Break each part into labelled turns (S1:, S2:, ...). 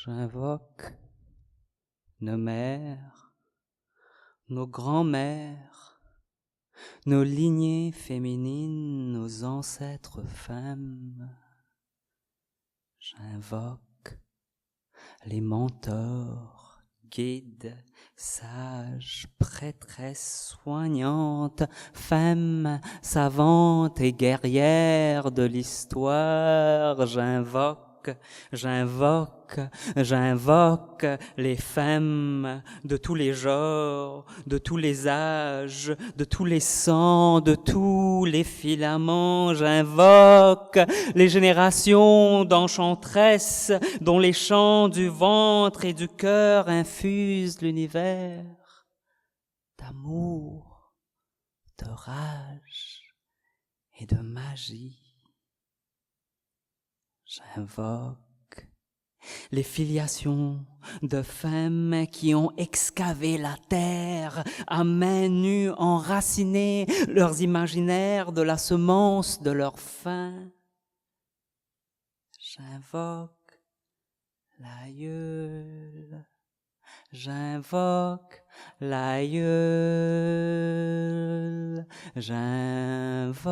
S1: J'invoque nos mères, nos grands-mères, nos lignées féminines, nos ancêtres femmes. J'invoque les mentors, guides, sages, prêtresses soignantes, femmes savantes et guerrières de l'histoire. J'invoque les femmes de tous les genres, de tous les âges, de tous les sangs, de tous les filaments. J'invoque les générations d'enchantresses dont les chants du ventre et du cœur infusent l'univers d'amour, de rage et de magie. J'invoque les filiations de femmes qui ont excavé la terre, à mains nues enraciné leurs imaginaires de la semence de leur faim. J'invoque l'aïeul, j'invoque l'aïeul, j'invoque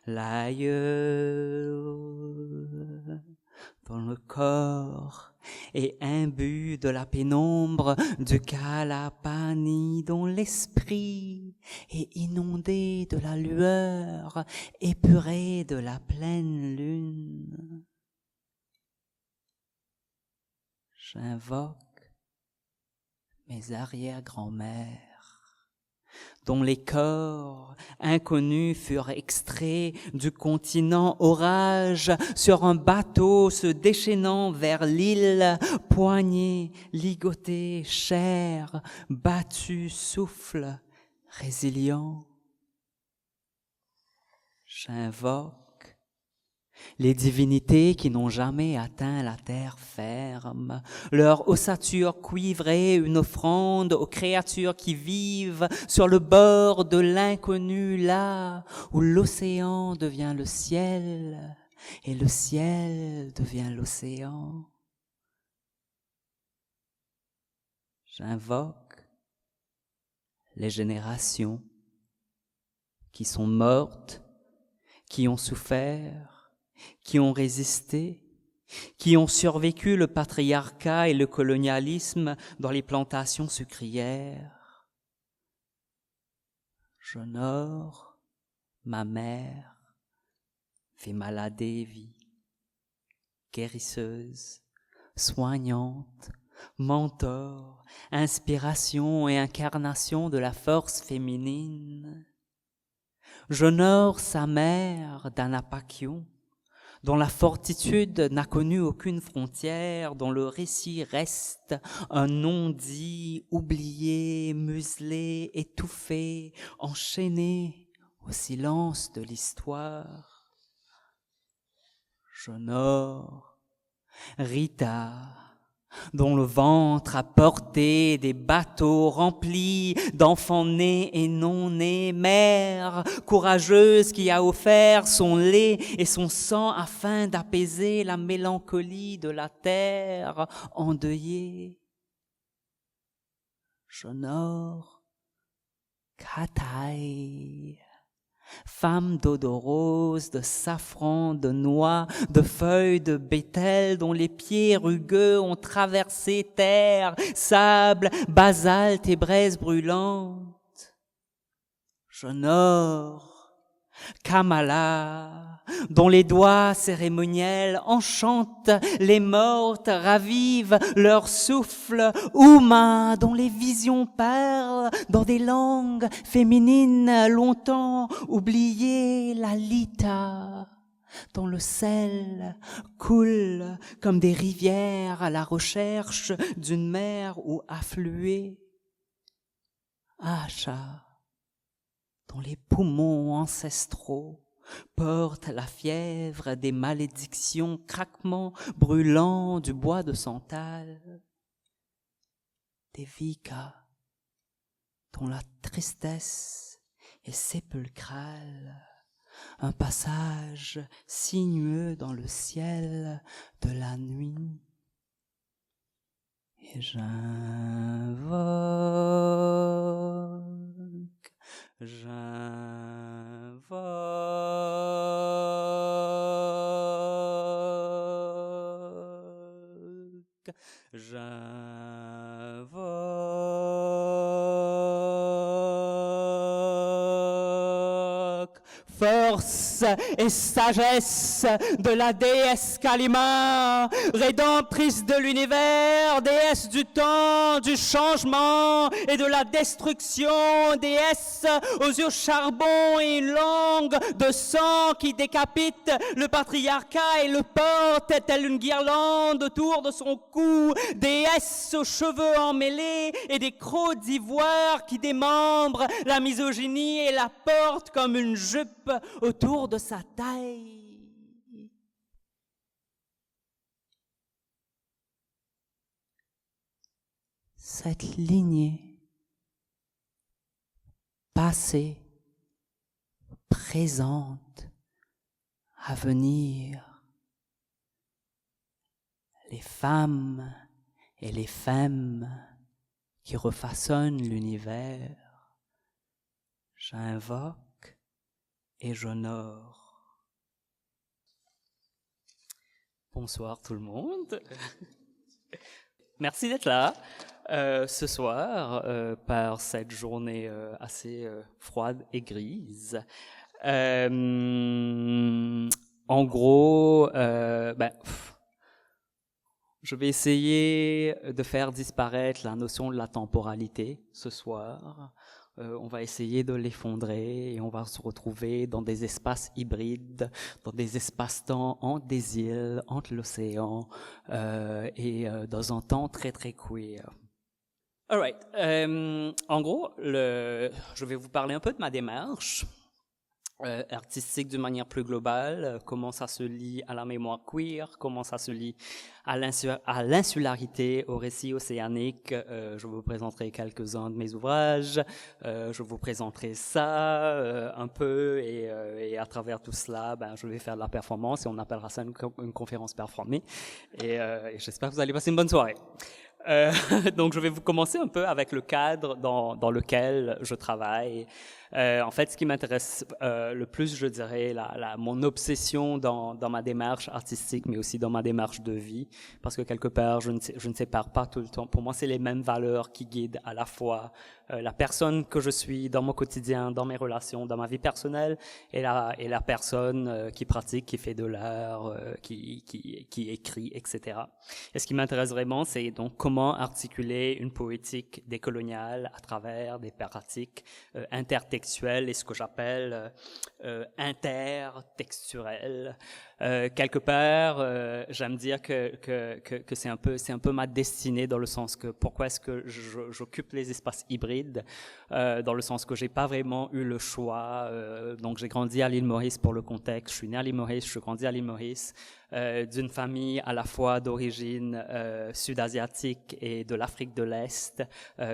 S1: l'aïeul. Dont le corps est imbu de la pénombre du Kalapani, dont l'esprit est inondé de la lueur, épuré de la pleine lune. J'invoque mes arrière-grand-mères, dont les corps inconnus furent extraits du continent orage sur un bateau se déchaînant vers l'île, poignets ligotés, chair, battus, souffle, résilient. J'invoque les divinités qui n'ont jamais atteint la terre ferme, leur ossature cuivrée, une offrande aux créatures qui vivent sur le bord de l'inconnu, là où l'océan devient le ciel et le ciel devient l'océan. J'invoque les générations qui sont mortes, qui ont souffert, qui ont résisté, qui ont survécu le patriarcat et le colonialisme dans les plantations sucrières. J'honore ma mère, Vimala Devi, guérisseuse, soignante, mentor, inspiration et incarnation de la force féminine. J'honore sa mère, Dhanapakyo, dont la fortitude n'a connu aucune frontière, dont le récit reste un non-dit, oublié, muselé, étouffé, enchaîné au silence de l'histoire. J'honore Rita, dont le ventre a porté des bateaux remplis d'enfants nés et non nés, mère courageuse qui a offert son lait et son sang afin d'apaiser la mélancolie de la terre endeuillée. J'honore Katai, femme d'eau de rose, de safran, de noix, de feuilles de bétel, dont les pieds rugueux ont traversé terre, sable, basalte et braise brûlante. J'honore Kamala, dont les doigts cérémoniels enchantent les mortes, ravivent leur souffle. Uma, dont les visions parlent dans des langues féminines longtemps oubliées. Lalita, dont le sel coule comme des rivières à la recherche d'une mer où affluer. Asha, dont les poumons ancestraux portent la fièvre des malédictions, craquements brûlants du bois de santal. Devika, dont la tristesse est sépulcrale, un passage sinueux dans le ciel de la nuit. Et j'invoque, j'invoque, j'invoque force et sagesse de la déesse Kalima, rédemptrice de l'univers, déesse du temps, du changement et de la destruction, déesse aux yeux charbon et une langue de sang qui décapite le patriarcat et le porte telle une guirlande autour de son cou, déesse aux cheveux emmêlés et des crocs d'ivoire qui démembrent la misogynie et la porte comme une jupe autour de sa taille. Cette lignée, passée, présente, à venir, les femmes et les femmes qui refaçonnent l'univers, j'invoque et j'honore. Bonsoir tout le monde. Merci d'être là ce soir par cette journée assez froide et grise. En gros, je vais essayer de faire disparaître la notion de la temporalité ce soir. On va essayer de l'effondrer et on va se retrouver dans des espaces hybrides, dans des espaces-temps entre des îles, entre l'océan et dans un temps très très queer. Alright. En gros, je vais vous parler un peu de ma démarche artistique d'une manière plus globale, comment ça se lie à la mémoire queer, comment ça se lie à l'insularité, au récit océanique. Je vous présenterai quelques-uns de mes ouvrages, je vous présenterai ça un peu et à travers tout cela, je vais faire de la performance et on appellera ça une conférence performée et j'espère que vous allez passer une bonne soirée. Donc je vais vous commencer un peu avec le cadre dans lequel je travaille. En fait, ce qui m'intéresse le plus, je dirais, mon obsession dans ma démarche artistique, mais aussi dans ma démarche de vie, parce que quelque part, je ne sépare pas tout le temps. Pour moi, c'est les mêmes valeurs qui guident à la fois la personne que je suis dans mon quotidien, dans mes relations, dans ma vie personnelle, et la personne qui pratique, qui fait de l'art, qui écrit, etc. Et ce qui m'intéresse vraiment, c'est donc comment articuler une poétique décoloniale à travers des pratiques intertextuelles et ce que j'appelle intertextuel. Quelque part, j'aime dire que c'est un peu ma destinée dans le sens que pourquoi est-ce que j'occupe les espaces hybrides, dans le sens que j'ai pas vraiment eu le choix. Donc j'ai grandi à l'île Maurice pour le contexte. Je suis né à l'île Maurice, je suis grandi à l'île Maurice. D'une famille à la fois d'origine sud-asiatique et de l'Afrique de l'Est,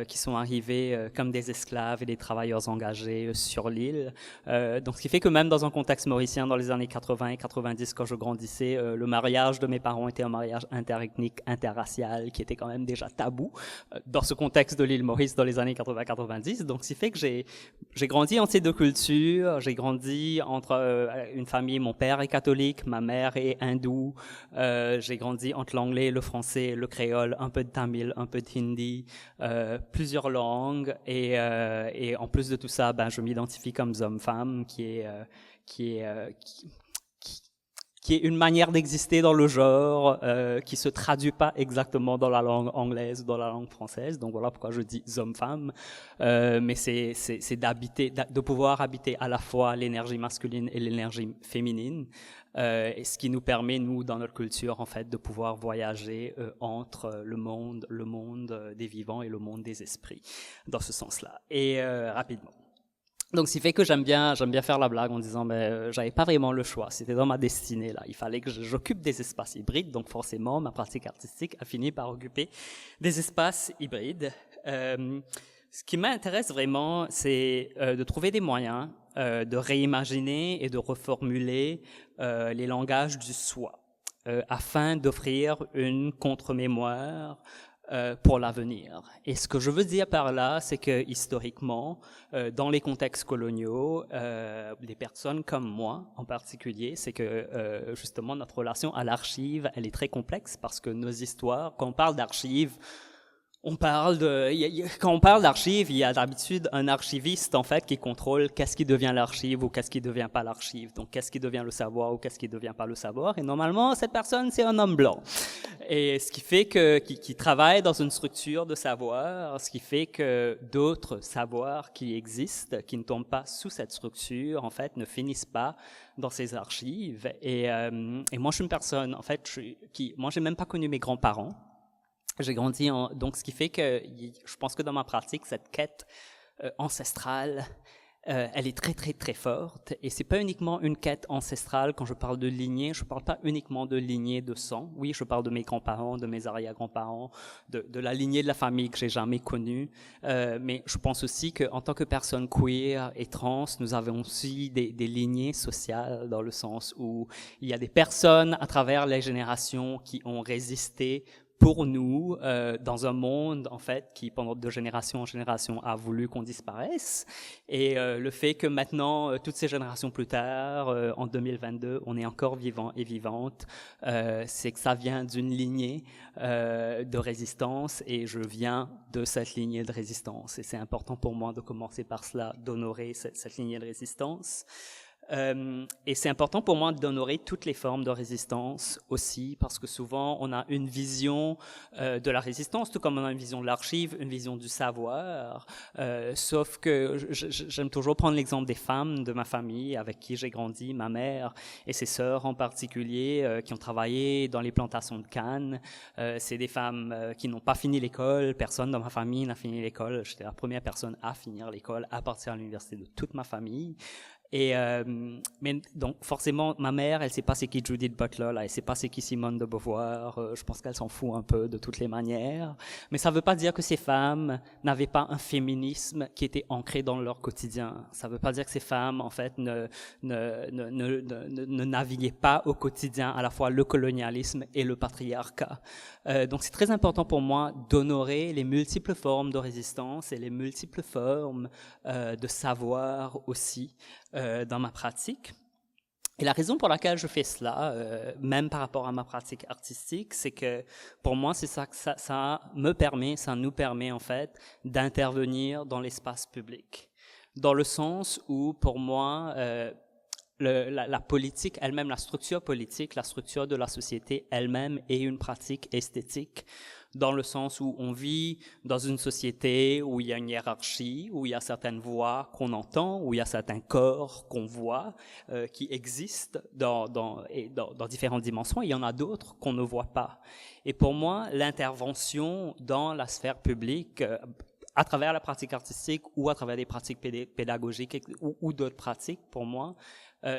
S1: qui sont arrivés comme des esclaves et des travailleurs engagés sur l'île. Donc ce qui fait que même dans un contexte mauricien dans les années 80 et 90, quand je grandissais, le mariage de mes parents était un mariage interethnique, interracial, qui était quand même déjà tabou dans ce contexte de l'île Maurice dans les années 80-90. Donc ce qui fait que j'ai grandi entre ces deux cultures, j'ai grandi entre une famille, mon père est catholique, ma mère est hindoue. J'ai grandi entre l'anglais, le français, le créole, un peu de tamil, un peu de hindi, plusieurs langues et en plus de tout ça, je m'identifie comme homme-femme, qui est une manière d'exister dans le genre qui se traduit pas exactement dans la langue anglaise, dans la langue française. Donc voilà pourquoi je dis homme-femme. Mais c'est de pouvoir habiter à la fois l'énergie masculine et l'énergie féminine. Et ce qui nous permet, nous, dans notre culture, en fait, de pouvoir voyager entre le monde des vivants et le monde des esprits, dans ce sens-là. Et rapidement. Donc, ce qui fait que j'aime bien faire la blague en disant, j'avais pas vraiment le choix. C'était dans ma destinée, là. Il fallait que j'occupe des espaces hybrides. Donc, forcément, ma pratique artistique a fini par occuper des espaces hybrides. Ce qui m'intéresse vraiment, c'est de trouver des moyens de réimaginer et de reformuler les langages du soi, afin d'offrir une contre-mémoire pour l'avenir. Et ce que je veux dire par là, c'est que historiquement, dans les contextes coloniaux, des personnes comme moi en particulier, c'est que justement notre relation à l'archive, elle est très complexe parce que nos histoires, quand on parle d'archives, quand on parle d'archives, il y a d'habitude un archiviste en fait qui contrôle qu'est-ce qui devient l'archive ou qu'est-ce qui devient pas l'archive. Donc qu'est-ce qui devient le savoir ou qu'est-ce qui devient pas le savoir. Et normalement cette personne c'est un homme blanc. Et ce qui fait qui travaille dans une structure de savoir, ce qui fait que d'autres savoirs qui existent, qui ne tombent pas sous cette structure, en fait, ne finissent pas dans ces archives. Et moi je suis une personne en fait moi j'ai même pas connu mes grands-parents. J'ai grandi donc ce qui fait que je pense que dans ma pratique, cette quête ancestrale, elle est très très très forte. Et c'est pas uniquement une quête ancestrale. Quand je parle de lignée, je parle pas uniquement de lignée de sang. Oui, je parle de mes grands-parents, de mes arrière-grands-parents, de la lignée de la famille que j'ai jamais connue. Mais je pense aussi qu'en tant que personne queer et trans, nous avons aussi des lignées sociales dans le sens où il y a des personnes à travers les générations qui ont résisté pour nous, dans un monde en fait qui pendant de génération en génération a voulu qu'on disparaisse, et le fait que maintenant toutes ces générations plus tard, en 2022, on est encore vivant et vivante, c'est que ça vient d'une lignée de résistance, et je viens de cette lignée de résistance, et c'est important pour moi de commencer par cela, d'honorer cette lignée de résistance. Et c'est important pour moi d'honorer toutes les formes de résistance aussi, parce que souvent on a une vision de la résistance, tout comme on a une vision de l'archive, une vision du savoir, sauf que j'aime toujours prendre l'exemple des femmes de ma famille avec qui j'ai grandi, ma mère et ses sœurs en particulier, qui ont travaillé dans les plantations de canne. C'est des femmes qui n'ont pas fini l'école, personne dans ma famille n'a fini l'école, j'étais la première personne à finir l'école à partir de l'université de toute ma famille. Et mais donc forcément ma mère, elle sait pas c'est qui Judith Butler là, elle sait pas c'est qui Simone de Beauvoir, je pense qu'elle s'en fout un peu de toutes les manières, mais ça veut pas dire que ces femmes n'avaient pas un féminisme qui était ancré dans leur quotidien. Ça veut pas dire que ces femmes en fait ne naviguaient pas au quotidien à la fois le colonialisme et le patriarcat. Donc c'est très important pour moi d'honorer les multiples formes de résistance et les multiples formes de savoir aussi dans ma pratique. Et la raison pour laquelle je fais cela, même par rapport à ma pratique artistique, c'est que pour moi, c'est ça que ça nous permet en fait d'intervenir dans l'espace public. Dans le sens où, pour moi, la politique elle-même, la structure politique, la structure de la société elle-même est une pratique esthétique, dans le sens où on vit dans une société où il y a une hiérarchie, où il y a certaines voix qu'on entend, où il y a certains corps qu'on voit, qui existent dans différentes dimensions, et il y en a d'autres qu'on ne voit pas. Et pour moi, l'intervention dans la sphère publique, à travers la pratique artistique ou à travers des pratiques pédagogiques ou d'autres pratiques, pour moi,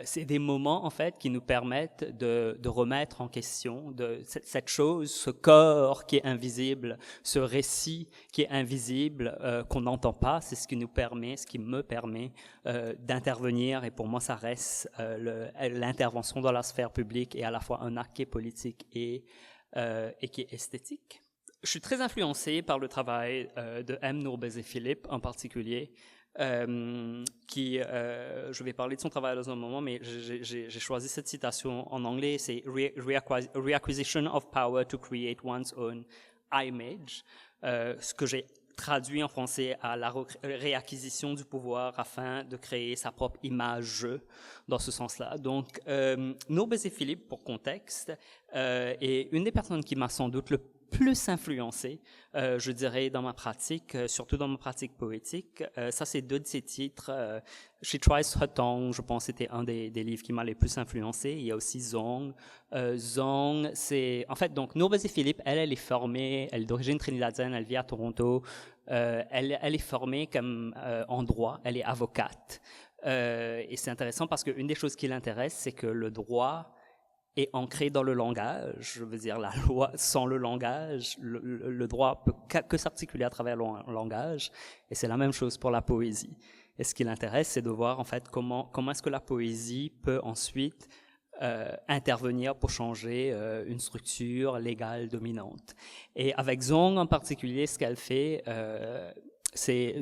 S1: c'est des moments en fait qui nous permettent de remettre en question cette chose, ce corps qui est invisible, ce récit qui est invisible, qu'on n'entend pas. C'est ce qui me permet d'intervenir, et pour moi ça reste l'intervention dans la sphère publique est à la fois un acte qui est politique et qui est esthétique. Je suis très influencé par le travail de M. Nourbezé-Philippe en particulier, je vais parler de son travail dans un moment, mais j'ai choisi cette citation en anglais, c'est Reacquisition of power to create one's own image, ce que j'ai traduit en français à la réacquisition du pouvoir afin de créer sa propre image dans ce sens-là. Donc, Nourbezé-Philippe, pour contexte, est une des personnes qui m'a sans doute le plus influencé, je dirais, dans ma pratique, surtout dans ma pratique poétique. Ça, c'est deux de ses titres. She Tries Her Tongue, je pense, c'était un des livres qui m'a le plus influencé. Il y a aussi Zong. Zong, c'est... En fait, donc, Nourbezé-Philippe, elle est formée, elle est d'origine trinidadienne, elle vit à Toronto. Elle est formée comme en droit, elle est avocate. Et c'est intéressant parce qu'une des choses qui l'intéresse, c'est que le droit est ancré dans le langage. Je veux dire, la loi sans le langage, le droit peut que s'articuler à travers le langage, et c'est la même chose pour la poésie. Et ce qui l'intéresse, c'est de voir en fait comment est-ce que la poésie peut ensuite intervenir pour changer une structure légale dominante. Et avec Zong en particulier, ce qu'elle fait,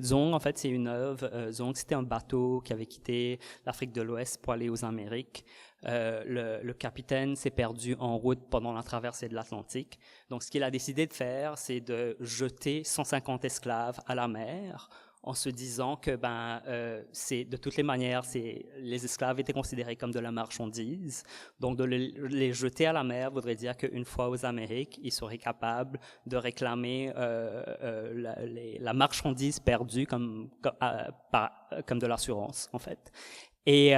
S1: Zong, en fait, c'est une œuvre. Zong, c'était un bateau qui avait quitté l'Afrique de l'Ouest pour aller aux Amériques. Le capitaine s'est perdu en route pendant la traversée de l'Atlantique. Donc, ce qu'il a décidé de faire, c'est de jeter 150 esclaves à la mer, en se disant que c'est de toutes les manières, les esclaves étaient considérés comme de la marchandise. Donc de les jeter à la mer voudrait dire qu'une fois aux Amériques, ils seraient capables de réclamer la marchandise perdue comme de l'assurance en fait. Et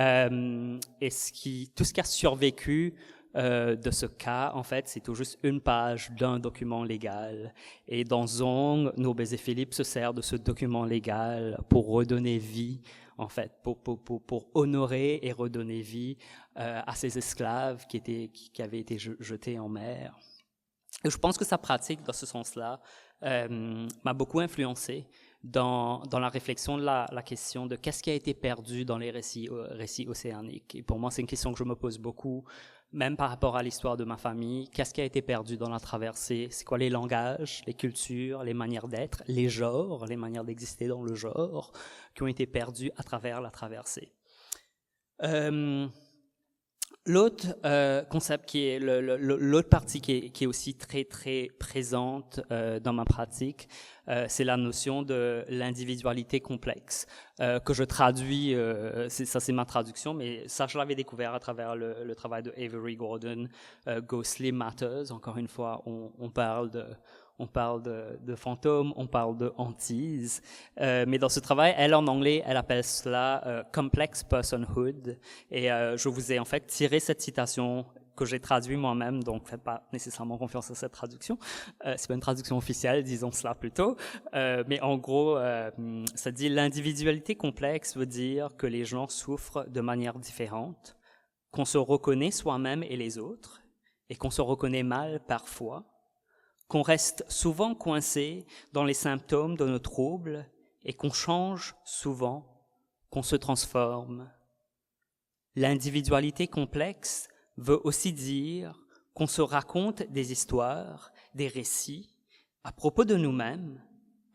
S1: tout ce qui a survécu de ce cas, en fait, c'est tout juste une page d'un document légal. Et dans Zong, Nobèse-Philippe se sert de ce document légal pour redonner vie, en fait, pour honorer et redonner vie à ces esclaves qui avaient été jetés en mer. Et je pense que sa pratique, dans ce sens-là, m'a beaucoup influencé dans la réflexion de la question de qu'est-ce qui a été perdu dans les récits océaniques. Et pour moi, c'est une question que je me pose beaucoup, même par rapport à l'histoire de ma famille. Qu'est-ce qui a été perdu dans la traversée? C'est quoi les langages, les cultures, les manières d'être, les genres, les manières d'exister dans le genre qui ont été perdus à travers la traversée? L'autre concept qui est l'autre partie qui est aussi très très présente dans ma pratique, c'est la notion de l'individualité complexe que je traduis. C'est ma traduction, mais ça je l'avais découvert à travers le travail de Avery Gordon, Ghostly Matters. Encore une fois, on parle de fantômes, on parle de hantise, mais dans ce travail, elle en anglais, elle appelle cela complex personhood. Et je vous ai en fait tiré cette citation que j'ai traduite moi-même, donc faites pas nécessairement confiance à cette traduction. C'est pas une traduction officielle, disons cela plutôt. Mais en gros, ça dit l'individualité complexe veut dire que les gens souffrent de manière différente, qu'on se reconnaît soi-même et les autres, et qu'on se reconnaît mal parfois, qu'on reste souvent coincé dans les symptômes de nos troubles et qu'on change souvent, qu'on se transforme. L'individualité complexe veut aussi dire qu'on se raconte des histoires, des récits à propos de nous-mêmes,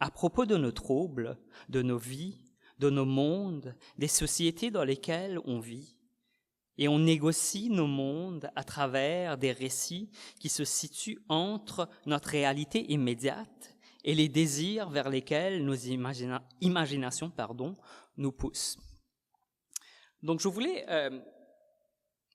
S1: à propos de nos troubles, de nos vies, de nos mondes, des sociétés dans lesquelles on vit. Et on négocie nos mondes à travers des récits qui se situent entre notre réalité immédiate et les désirs vers lesquels nos imaginations nous poussent. Donc je voulais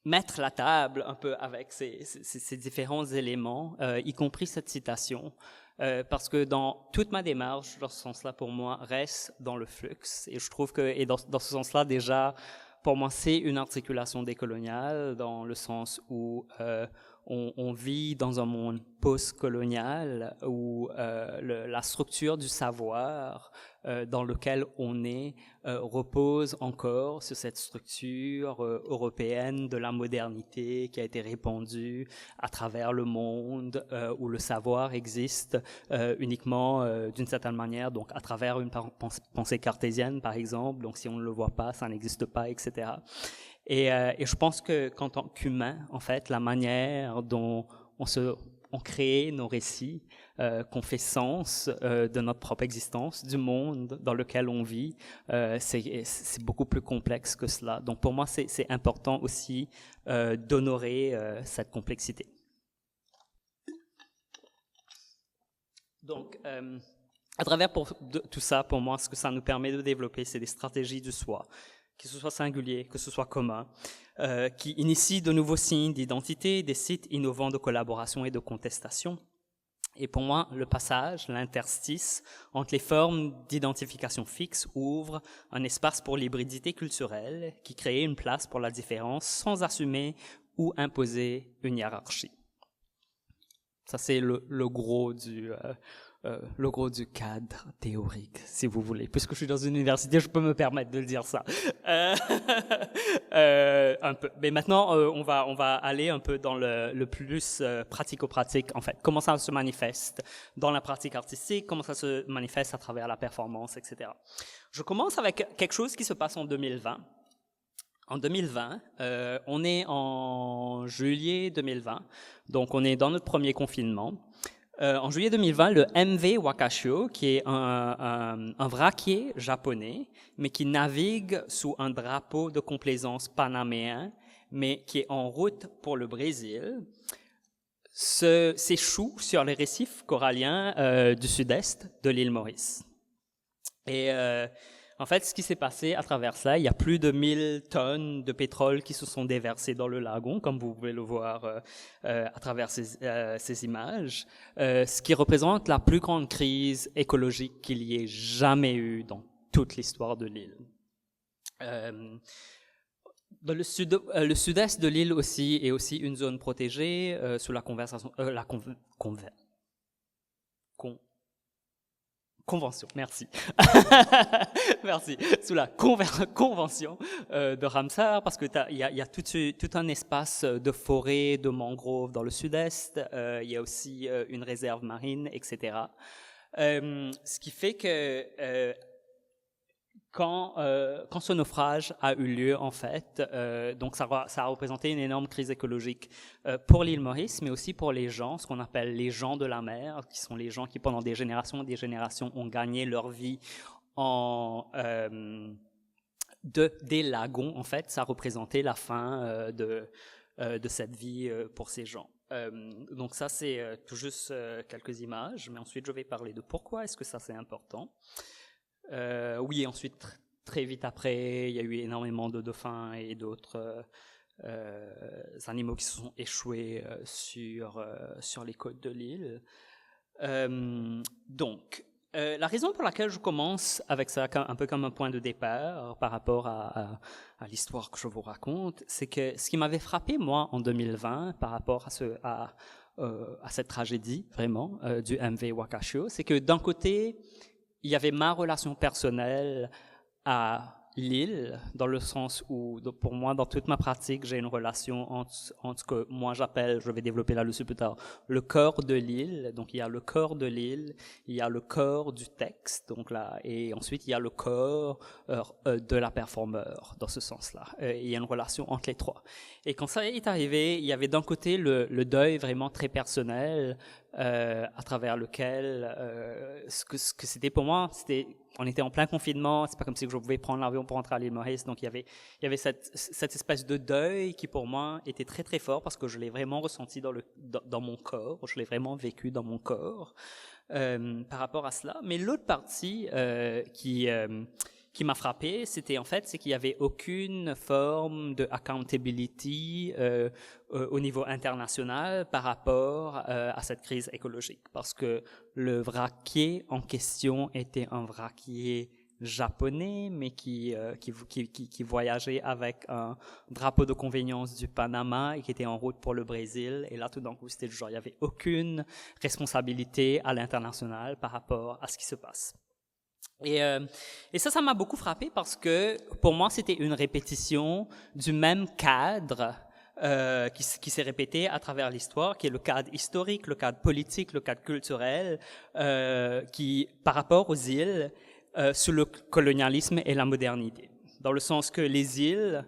S1: mettre la table un peu avec ces différents éléments, y compris cette citation, parce que dans toute ma démarche, dans ce sens-là, pour moi, reste dans le flux. Et je trouve que, et dans ce sens-là, déjà, pour moi, c'est une articulation décoloniale dans le sens où on vit dans un monde post-colonial où la structure du savoir dans lequel on est repose encore sur cette structure européenne de la modernité qui a été répandue à travers le monde où le savoir existe uniquement d'une certaine manière, donc à travers une pensée cartésienne par exemple, donc si on ne le voit pas, ça n'existe pas, etc. Et je pense que qu'en tant qu'humain, en fait, la manière dont on crée nos récits, qu'on fait sens de notre propre existence, du monde dans lequel on vit, c'est beaucoup plus complexe que cela. Donc pour moi, c'est important aussi d'honorer cette complexité. Donc, à travers tout ça, pour moi, ce que ça nous permet de développer, c'est des stratégies du soi, que ce soit singulier, que ce soit commun, qui initient de nouveaux signes d'identité, des sites innovants de collaboration et de contestation. Et pour moi, le passage, l'interstice entre les formes d'identification fixe ouvre un espace pour l'hybridité culturelle qui crée une place pour la différence sans assumer ou imposer une hiérarchie. Ça, c'est le gros du cadre théorique, si vous voulez. Puisque je suis dans une université, je peux me permettre de le dire ça. Un peu. Mais maintenant, on va aller un peu dans le plus pratico-pratique, en fait. Comment ça se manifeste dans la pratique artistique, comment ça se manifeste à travers la performance, etc. Je commence avec quelque chose qui se passe en 2020. En 2020, on est en juillet 2020, donc on est dans notre premier confinement. En juillet 2020, le MV Wakashio, qui est un vraquier japonais, mais qui navigue sous un drapeau de complaisance panaméen, mais qui est en route pour le Brésil, s'échoue sur les récifs coralliens du sud-est de l'île Maurice. Et en fait, ce qui s'est passé à travers ça, il y a plus de 1000 tonnes de pétrole qui se sont déversées dans le lagon, comme vous pouvez le voir à travers ces images, ce qui représente la plus grande crise écologique qu'il y ait jamais eu dans toute l'histoire de l'île. Dans le sud-est de l'île aussi est aussi une zone protégée sous la convention, merci. Merci. Sous la convention de Ramsar, parce que il y a tout un espace de forêt, de mangroves dans le sud-est. Il y a aussi une réserve marine, etc. Ce qui fait que quand ce naufrage a eu lieu, en fait, donc ça a représenté une énorme crise écologique pour l'île Maurice, mais aussi pour les gens, ce qu'on appelle les gens de la mer, qui sont les gens qui, pendant des générations ont gagné leur vie des lagons. En fait, ça représentait la fin de cette vie pour ces gens. Donc ça, c'est tout juste quelques images, mais ensuite je vais parler de pourquoi est-ce que ça c'est important. Oui, ensuite, très vite après, il y a eu énormément de dauphins et d'autres animaux qui se sont échoués sur les côtes de l'île. Donc, la raison pour laquelle je commence avec ça, un peu comme un point de départ par rapport à l'histoire que je vous raconte, c'est que ce qui m'avait frappé, moi, en 2020, par rapport à cette tragédie, vraiment, du MV Wakashio, c'est que d'un côté, il y avait ma relation personnelle à l'île, dans le sens où, pour moi, dans toute ma pratique, j'ai une relation entre ce que moi j'appelle, je vais développer là-dessus plus tard, le corps de l'île. Donc il y a le corps de l'île, il y a le corps du texte, donc là, et ensuite il y a le corps de la performeur, dans ce sens-là. Il y a une relation entre les trois. Et quand ça est arrivé, il y avait d'un côté le deuil vraiment très personnel, à travers lequel ce que c'était pour moi, on était en plein confinement, c'est pas comme si je pouvais prendre l'avion pour rentrer à l'île Maurice, donc il y avait cette espèce de deuil qui pour moi était très très fort parce que je l'ai vraiment ressenti dans mon corps, je l'ai vraiment vécu dans mon corps par rapport à cela. Mais l'autre partie qui m'a frappé, c'est qu'il y avait aucune forme de accountability au niveau international par rapport à cette crise écologique, parce que le vraquier en question était un vraquier japonais, mais qui voyageait avec un drapeau de convenience du Panama et qui était en route pour le Brésil. Et là, tout d'un coup, c'était genre, il n'y avait aucune responsabilité à l'international par rapport à ce qui se passe. Et ça m'a beaucoup frappé parce que pour moi c'était une répétition du même cadre qui s'est répété à travers l'histoire, qui est le cadre historique, le cadre politique, le cadre culturel, qui par rapport aux îles sous le colonialisme et la modernité, dans le sens que les îles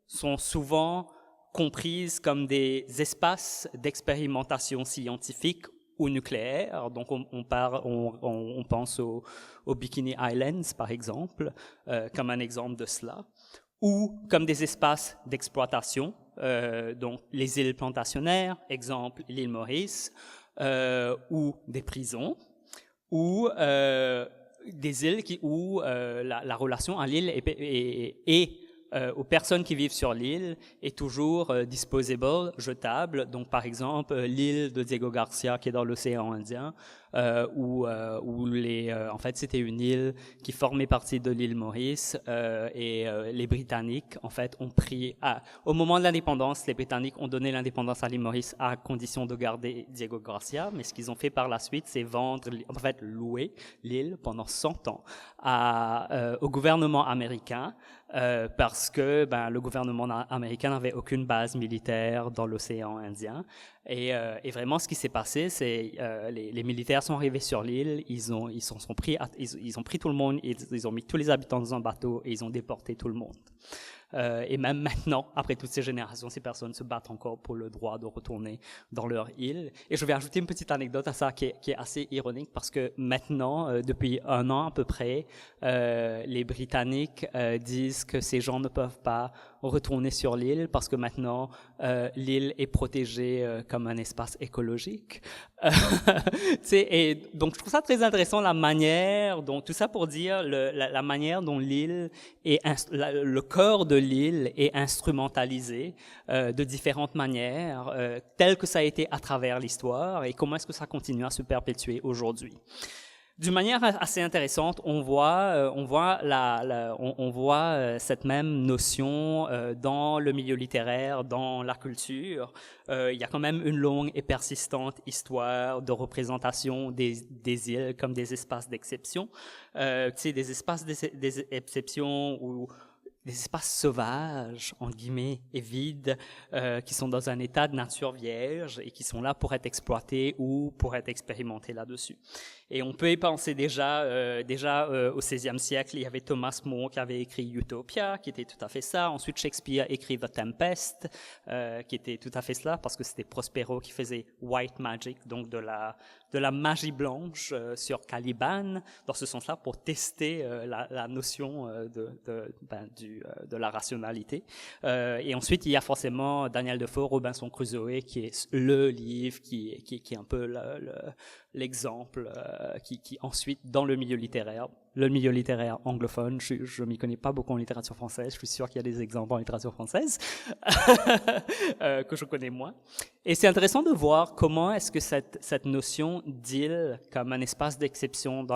S1: sont souvent comprises comme des espaces d'expérimentation scientifique ou nucléaire. Donc on pense aux Bikini Islands par exemple, comme un exemple de cela, ou comme des espaces d'exploitation, donc les îles plantationnaires, exemple l'île Maurice, ou des prisons, ou des îles où la relation à l'île est aux personnes qui vivent sur l'île est toujours disposable, jetable. Donc, par exemple, l'île de Diego Garcia qui est dans l'océan Indien, où en fait, c'était une île qui formait partie de l'île Maurice et les Britanniques, en fait, ont pris au moment de l'indépendance, les Britanniques ont donné l'indépendance à l'île Maurice à condition de garder Diego Garcia, mais ce qu'ils ont fait par la suite, c'est louer l'île pendant 100 ans au gouvernement américain. Parce que le gouvernement américain n'avait aucune base militaire dans l'océan Indien. Et vraiment, ce qui s'est passé, c'est les militaires sont arrivés sur l'île, ils ont pris tout le monde, ils ont mis tous les habitants dans un bateau et ils ont déporté tout le monde. Et même maintenant, après toutes ces générations, ces personnes se battent encore pour le droit de retourner dans leur île. Et je vais ajouter une petite anecdote à ça qui est assez ironique parce que maintenant, depuis 1 an à peu près, les Britanniques disent que ces gens ne peuvent pas retourner sur l'île parce que maintenant l'île est protégée comme un espace écologique. Et donc je trouve ça très intéressant la manière dont tout ça pour dire la manière dont l'île est le cœur de l'île est instrumentalisé de différentes manières, tel que ça a été à travers l'histoire et comment est-ce que ça continue à se perpétuer aujourd'hui. D'une manière assez intéressante, on voit cette même notion dans le milieu littéraire, dans la culture. Il y a quand même une longue et persistante histoire de représentation des îles comme des espaces d'exception. Des espaces d'exception où des espaces sauvages, entre guillemets, et vides, qui sont dans un état de nature vierge et qui sont là pour être exploités ou pour être expérimentés là-dessus. Et on peut y penser déjà au XVIe siècle, il y avait Thomas More qui avait écrit Utopia, qui était tout à fait ça. Ensuite, Shakespeare écrit The Tempest, qui était tout à fait cela, parce que c'était Prospero qui faisait White Magic, donc de la magie blanche sur Caliban, dans ce sens-là, pour tester la notion de la rationalité. Et ensuite, il y a forcément Daniel Defoe, Robinson Crusoe, qui est le livre qui est un peu l'exemple qui ensuite, dans le milieu littéraire anglophone, je m'y connais pas beaucoup en littérature française, je suis sûr qu'il y a des exemples en littérature française que je connais moins. Et c'est intéressant de voir comment est-ce que cette notion d'île comme un espace d'exception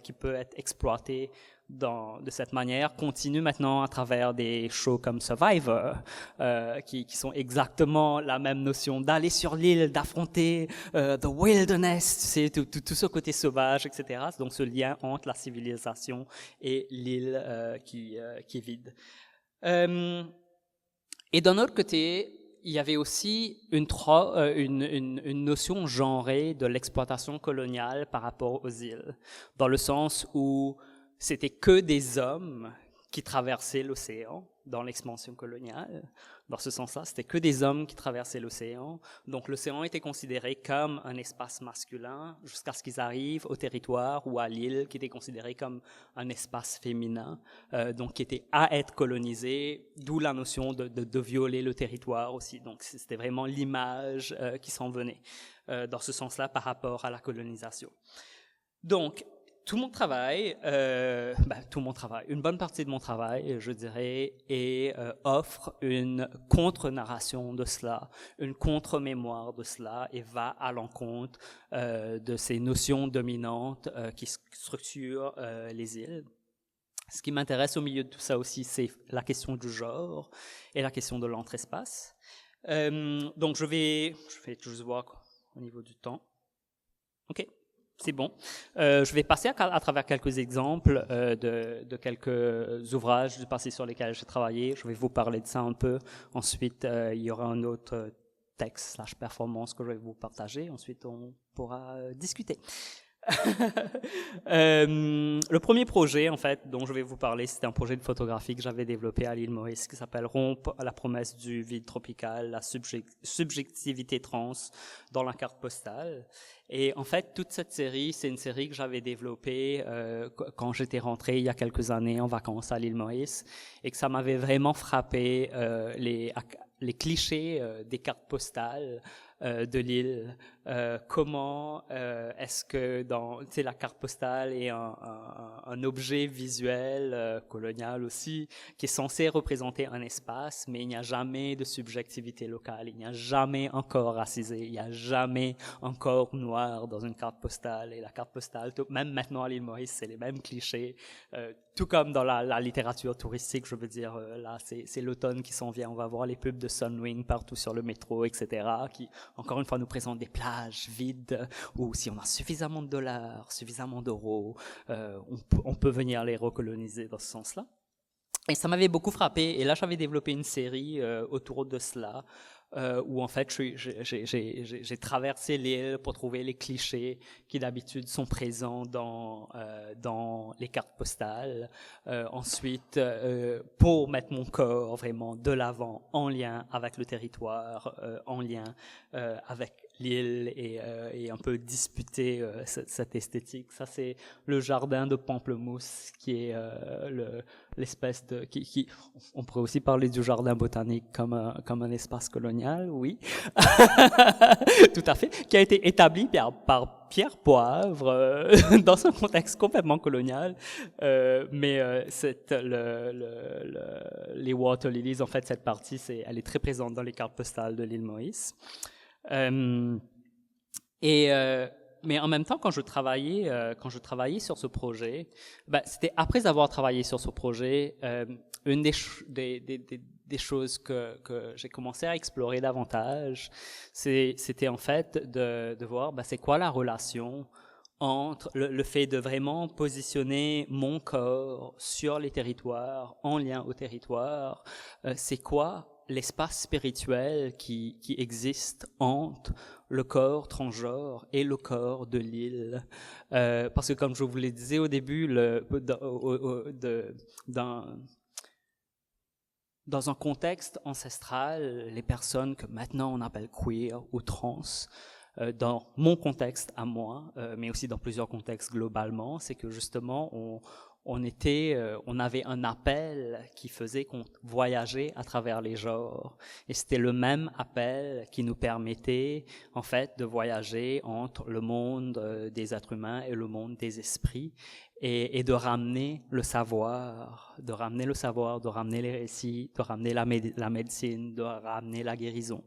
S1: qui peut être exploité de cette manière continue maintenant à travers des shows comme Survivor, qui sont exactement la même notion d'aller sur l'île, d'affronter the wilderness, c'est tout ce côté sauvage, etc. Donc ce lien entre la civilisation et l'île qui est vide. Et d'un autre côté, il y avait aussi une notion genrée de l'exploitation coloniale par rapport aux îles, dans le sens où c'était que des hommes qui traversaient l'océan dans l'expansion coloniale. Dans ce sens-là, c'était que des hommes qui traversaient l'océan. Donc l'océan était considéré comme un espace masculin jusqu'à ce qu'ils arrivent au territoire ou à l'île qui était considéré comme un espace féminin, donc qui était à être colonisé, d'où la notion de violer le territoire aussi. Donc c'était vraiment l'image qui s'en venait dans ce sens-là par rapport à la colonisation. Donc, tout mon travail, une bonne partie de mon travail, je dirais, offre une contre-narration de cela, une contre-mémoire de cela, et va à l'encontre de ces notions dominantes qui structurent les îles. Ce qui m'intéresse au milieu de tout ça aussi, c'est la question du genre et la question de l'entre-espace. Donc je vais juste voir au niveau du temps. Ok. C'est bon. Je vais passer à travers quelques exemples de quelques ouvrages du passé sur lesquels j'ai travaillé. Je vais vous parler de ça un peu. Ensuite, il y aura un autre texte / performance que je vais vous partager. Ensuite, on pourra discuter. Le premier projet, en fait, dont je vais vous parler, c'est un projet de photographie que j'avais développé à l'île Maurice qui s'appelle Rompre la promesse du vide tropical, la subjectivité trans dans la carte postale. Et en fait, toute cette série, c'est une série que j'avais développée quand j'étais rentré il y a quelques années en vacances à l'île Maurice et que ça m'avait vraiment frappé les clichés des cartes postales de l'île. Comment est-ce que la carte postale est un objet visuel colonial aussi qui est censé représenter un espace, mais il n'y a jamais de subjectivité locale, il n'y a jamais un corps racisé, il n'y a jamais un corps noir dans une carte postale. Et la carte postale, même maintenant à l'île Maurice, c'est les mêmes clichés, tout comme dans la littérature touristique, je veux dire, là c'est l'automne qui s'en vient, on va voir les pubs de Sunwing partout sur le métro, etc., qui encore une fois nous présentent des plages vides où si on a suffisamment de dollars, suffisamment d'euros, on peut venir les recoloniser dans ce sens-là. Et ça m'avait beaucoup frappé, et là j'avais développé une série autour de cela, où en fait j'ai traversé l'île pour trouver les clichés qui d'habitude sont présents dans les cartes postales. Ensuite, pour mettre mon corps vraiment de l'avant, en lien avec le territoire, en lien avec l'île et un peu disputer cette esthétique. Ça, c'est le jardin de Pamplemousse qui est l'espèce de... on pourrait aussi parler du jardin botanique comme un espace colonial, oui. Tout à fait. Qui a été établi par Pierre Poivre dans un contexte complètement colonial. Mais les water lilies, en fait, cette partie, elle est très présente dans les cartes postales de l'île Maurice. Mais en même temps, quand je travaillais sur ce projet, c'était après avoir travaillé sur ce projet, une des choses que j'ai commencé à explorer davantage, c'était en fait de voir c'est quoi la relation entre le fait de vraiment positionner mon corps sur les territoires, en lien au territoire, c'est quoi l'espace spirituel qui existe entre le corps transgenre et le corps de l'île. Parce que comme je vous le disais au début, dans un contexte ancestral, les personnes que maintenant on appelle queer ou trans, dans mon contexte à moi, mais aussi dans plusieurs contextes globalement, c'est que justement on avait un appel qui faisait qu'on voyageait à travers les genres. Et c'était le même appel qui nous permettait, en fait, de voyager entre le monde des êtres humains et le monde des esprits et de ramener le savoir, de ramener les récits, de ramener la médecine, de ramener la guérison.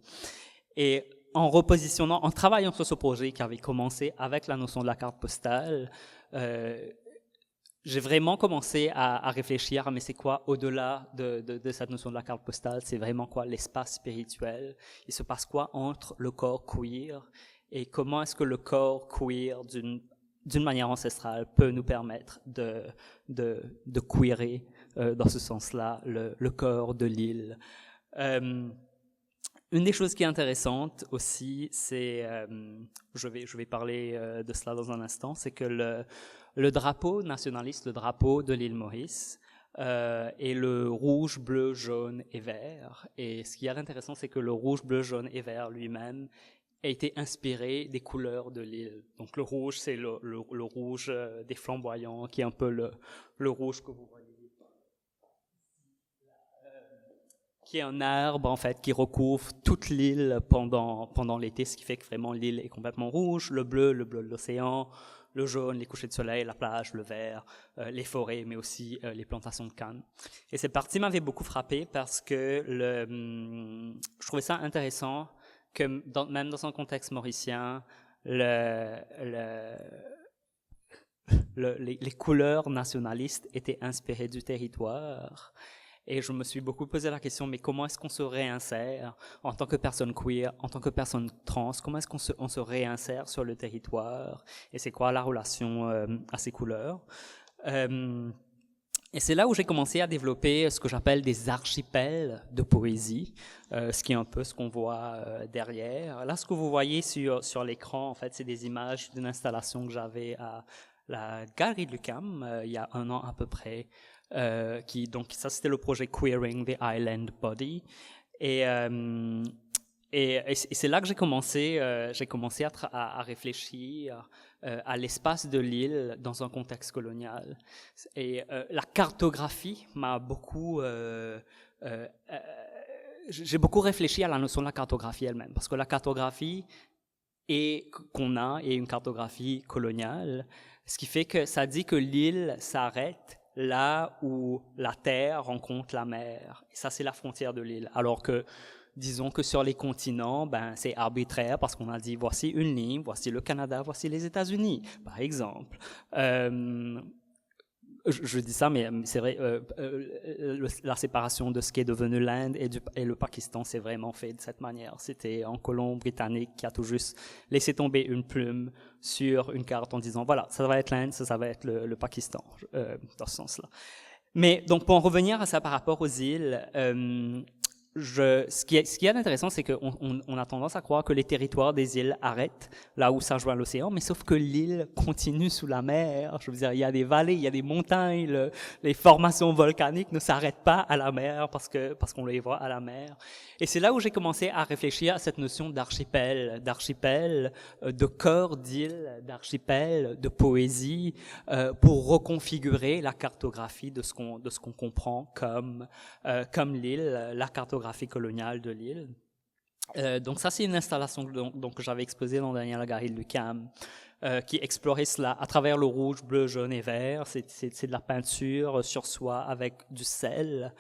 S1: Et en travaillant sur ce projet qui avait commencé avec la notion de la carte postale, j'ai vraiment commencé à réfléchir, mais c'est quoi au-delà de cette notion de la carte postale, c'est vraiment quoi l'espace spirituel, il se passe quoi entre le corps queer et comment est-ce que le corps queer d'une manière ancestrale peut nous permettre de queerer dans ce sens-là le corps de l'île. Une des choses qui est intéressante aussi, c'est, je vais parler de cela dans un instant, c'est que le drapeau nationaliste, le drapeau de l'île Maurice, est le rouge, bleu, jaune et vert. Et ce qui est intéressant, c'est que le rouge, bleu, jaune et vert lui-même a été inspiré des couleurs de l'île. Donc le rouge, c'est le rouge des flamboyants, qui est un peu le rouge que vous voyez. Qui est un arbre, en fait, qui recouvre toute l'île pendant l'été, ce qui fait que vraiment l'île est complètement rouge. Le bleu de l'océan, le jaune, les couchers de soleil, la plage, le vert, les forêts, mais aussi les plantations de canne. Et cette partie m'avait beaucoup frappé parce que je trouvais ça intéressant que même dans un contexte mauricien, les couleurs nationalistes étaient inspirées du territoire. Et je me suis beaucoup posé la question, mais comment est-ce qu'on se réinsère en tant que personne queer, en tant que personne trans, comment est-ce qu'on se réinsère sur le territoire et c'est quoi la relation à ces couleurs et c'est là où j'ai commencé à développer ce que j'appelle des archipels de poésie, ce qui est un peu ce qu'on voit derrière. Là, ce que vous voyez sur l'écran, en fait, c'est des images d'une installation que j'avais à la Galerie de l'UQAM il y a 1 an à peu près. Donc ça c'était le projet Queering the Island Body et c'est là que j'ai commencé à réfléchir à l'espace de l'île dans un contexte colonial et la cartographie m'a beaucoup j'ai beaucoup réfléchi à la notion de la cartographie elle-même parce que la cartographie qu'on a est une cartographie coloniale, ce qui fait que ça dit que l'île s'arrête là où la terre rencontre la mer. Et ça, c'est la frontière de l'île. Alors que, disons que sur les continents, c'est arbitraire parce qu'on a dit, voici une ligne, voici le Canada, voici les États-Unis, par exemple. Je dis ça, mais c'est vrai, la séparation de ce qui est devenu l'Inde et le Pakistan, c'est vraiment fait de cette manière. C'était un colon britannique qui a tout juste laissé tomber une plume sur une carte en disant, voilà, ça va être l'Inde, ça va être le Pakistan, dans ce sens-là. Mais donc, pour en revenir à ça par rapport aux îles, ce qui est intéressant, c'est qu'on a tendance à croire que les territoires des îles arrêtent là où ça rejoint l'océan, mais sauf que l'île continue sous la mer. Je veux dire, il y a des vallées, il y a des montagnes, les formations volcaniques ne s'arrêtent pas à la mer parce qu'on les voit à la mer. Et c'est là où j'ai commencé à réfléchir à cette notion d'archipel, de corps d'îles, d'archipel, de poésie, pour reconfigurer la cartographie de ce qu'on comprend comme l'île, la cartographie coloniale de l'île. Donc ça, c'est une installation que j'avais exposée dans Daniel Garry de l'UQAM, qui explorait cela à travers le rouge, bleu, jaune et vert. C'est de la peinture sur soie avec du sel,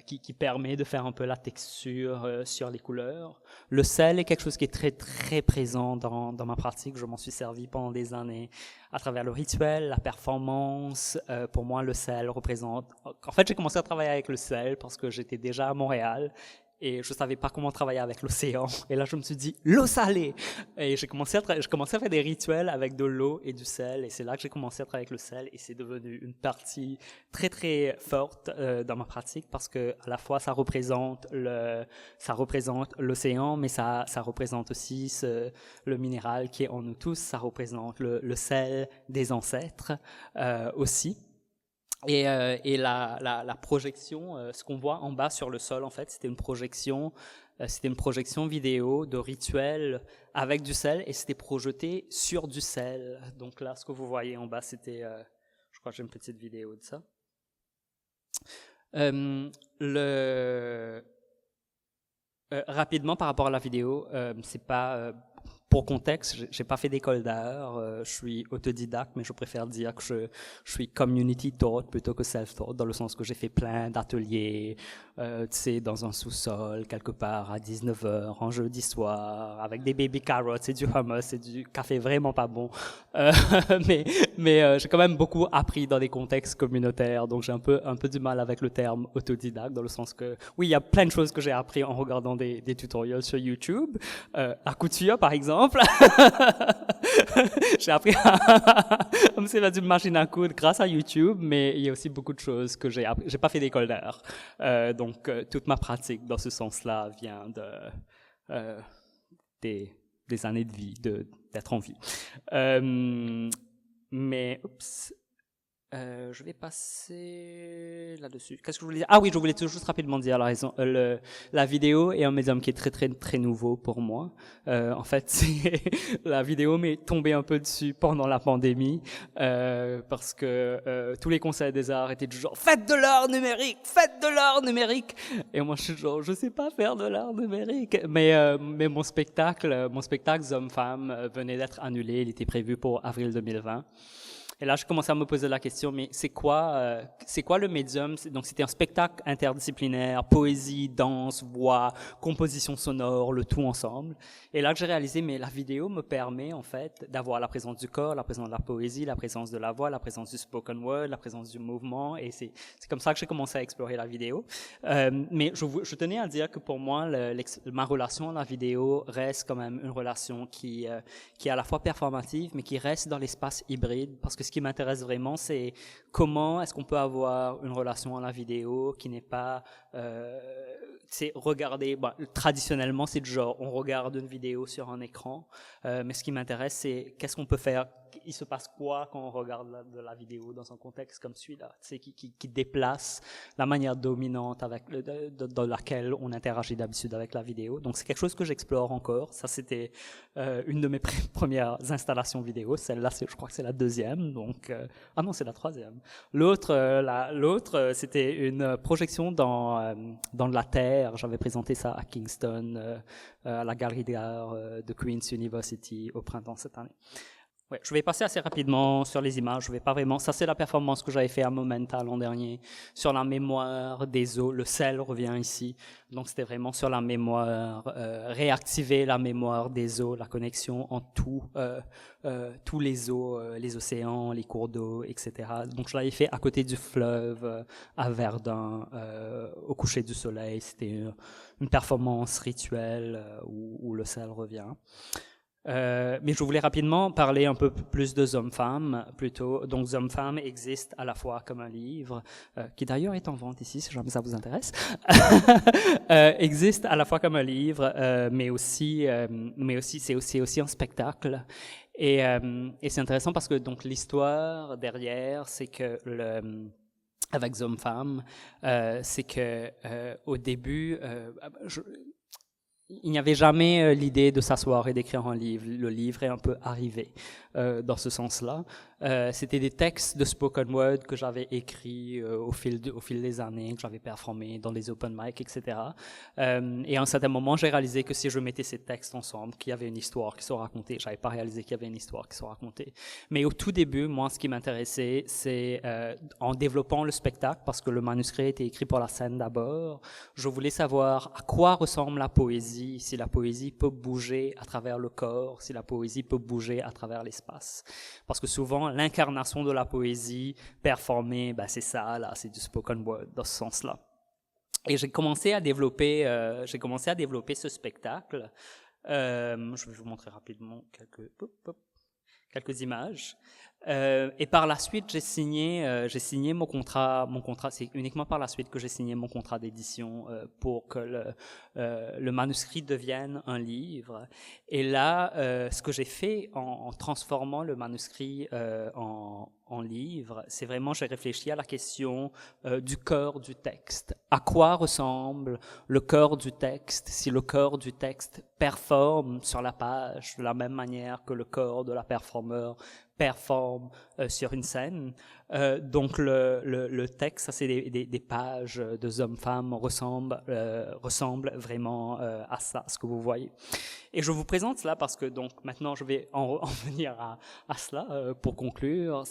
S1: qui permet de faire un peu la texture sur les couleurs. Le sel est quelque chose qui est très très présent dans ma pratique. Je m'en suis servi pendant des années à travers le rituel, la performance. Pour moi, le sel représente... En fait, j'ai commencé à travailler avec le sel parce que j'étais déjà à Montréal et je savais pas comment travailler avec l'océan. Et là, je me suis dit, l'eau salée! Et j'ai commencé à faire des rituels avec de l'eau et du sel. Et c'est là que j'ai commencé à travailler avec le sel. Et c'est devenu une partie très, très forte dans ma pratique parce que à la fois, ça représente l'océan, mais ça représente aussi le minéral qui est en nous tous. Ça représente le sel des ancêtres aussi. Et la projection, ce qu'on voit en bas sur le sol, en fait, c'était une projection vidéo de rituel avec du sel et c'était projeté sur du sel. Donc là, ce que vous voyez en bas, c'était, je crois que j'ai une petite vidéo de ça. Rapidement par rapport à la vidéo, c'est pas... Pour contexte, j'ai pas fait d'école d'art, je suis autodidacte, mais je préfère dire que je suis community taught plutôt que self-taught, dans le sens que j'ai fait plein d'ateliers, tu sais, dans un sous-sol, quelque part, à 19h, en jeudi soir, avec des baby carrots et du hummus et du café vraiment pas bon. Mais j'ai quand même beaucoup appris dans des contextes communautaires, donc j'ai un peu du mal avec le terme autodidacte, dans le sens que, oui, il y a plein de choses que j'ai appris en regardant des tutoriels sur YouTube, la couture, par exemple. J'ai appris à me servir d'une machine à coudre grâce à YouTube, mais il y a aussi beaucoup de choses que j'ai appris. J'ai pas fait d'école d'art, donc toute ma pratique dans ce sens-là vient des années de vie, d'être en vie. Mais je vais passer là-dessus. Qu'est-ce que je voulais dire? Ah oui, je voulais juste rapidement dire la raison. La vidéo est un médium qui est très très très nouveau pour moi. En fait, la vidéo m'est tombée un peu dessus pendant la pandémie parce que tous les conseils des arts étaient du genre faites de l'art numérique, faites de l'art numérique. Et moi, je suis genre je sais pas faire de l'art numérique. Mais mon spectacle Hommes-Femmes venait d'être annulé. Il était prévu pour avril 2020. Et là, je commençais à me poser la question, mais c'est quoi le médium? Donc, c'était un spectacle interdisciplinaire, poésie, danse, voix, composition sonore, le tout ensemble. Et là, j'ai réalisé, mais la vidéo me permet, en fait, d'avoir la présence du corps, la présence de la poésie, la présence de la voix, la présence du spoken word, la présence du mouvement. Et c'est comme ça que j'ai commencé à explorer la vidéo. Mais je tenais à dire que pour moi, ma relation à la vidéo reste quand même une relation qui est à la fois performative, mais qui reste dans l'espace hybride, parce que ce qui m'intéresse vraiment, c'est comment est-ce qu'on peut avoir une relation à la vidéo qui n'est pas, c'est regarder, traditionnellement c'est du genre, on regarde une vidéo sur un écran, mais ce qui m'intéresse, c'est qu'est-ce qu'on peut faire, il se passe quoi quand on regarde de la vidéo dans un contexte comme celui-là, qui déplace la manière dominante dans laquelle on interagit d'habitude avec la vidéo. Donc c'est quelque chose que j'explore encore. Ça, c'était une de mes premières installations vidéo. Celle-là, je crois que c'est la deuxième. Donc non, c'est la troisième. L'autre, c'était une projection dans de la Terre. J'avais présenté ça à Kingston, à la Galerie d'art de Queen's University au printemps cette année. Ouais, je vais passer assez rapidement sur les images. Je vais pas vraiment. Ça, c'est la performance que j'avais fait à Momenta l'an dernier sur la mémoire des os. Le sel revient ici. Donc, c'était vraiment sur la mémoire, réactiver la mémoire des os, la connexion en tous les eaux, les océans, les cours d'eau, etc. Donc, je l'avais fait à côté du fleuve, à Verdun, au coucher du soleil. C'était une performance rituelle où le sel revient. Mais je voulais rapidement parler un peu plus de Zombie plutôt. Donc Zombie existe à la fois comme un livre, qui d'ailleurs est en vente ici si jamais ça vous intéresse, existe à la fois comme un livre, mais aussi c'est aussi un spectacle. Et c'est intéressant parce que donc l'histoire derrière, c'est que avec Zombie, c'est que au début, il n'y avait jamais l'idée de s'asseoir et d'écrire un livre. Le livre est un peu arrivé dans ce sens-là. C'était des textes de spoken word que j'avais écrits au fil des années, que j'avais performé dans les open mic, etc. Et à un certain moment, j'ai réalisé que si je mettais ces textes ensemble, qu'il y avait une histoire qui se racontait. J'avais pas réalisé qu'il y avait une histoire qui se racontait. Mais au tout début, moi, ce qui m'intéressait, c'est en développant le spectacle, parce que le manuscrit était écrit pour la scène d'abord, je voulais savoir à quoi ressemble la poésie, si la poésie peut bouger à travers le corps, si la poésie peut bouger à travers l'espace. Parce que souvent, l'incarnation de la poésie performée, c'est ça, là, c'est du spoken word dans ce sens-là. Et j'ai commencé à développer ce spectacle. Je vais vous montrer rapidement quelques images. Et par la suite, j'ai signé mon contrat. C'est uniquement par la suite que j'ai signé mon contrat d'édition pour que le manuscrit devienne un livre. Et là, ce que j'ai fait en transformant le manuscrit en livre, c'est vraiment, j'ai réfléchi à la question du cœur du texte. À quoi ressemble le cœur du texte si le cœur du texte performe sur la page de la même manière que le corps de la performeur performe sur une scène. Donc le texte, ça c'est des pages de Zombie ressemblent vraiment à ça, ce que vous voyez. Et je vous présente cela parce que donc maintenant je vais en venir à cela pour conclure.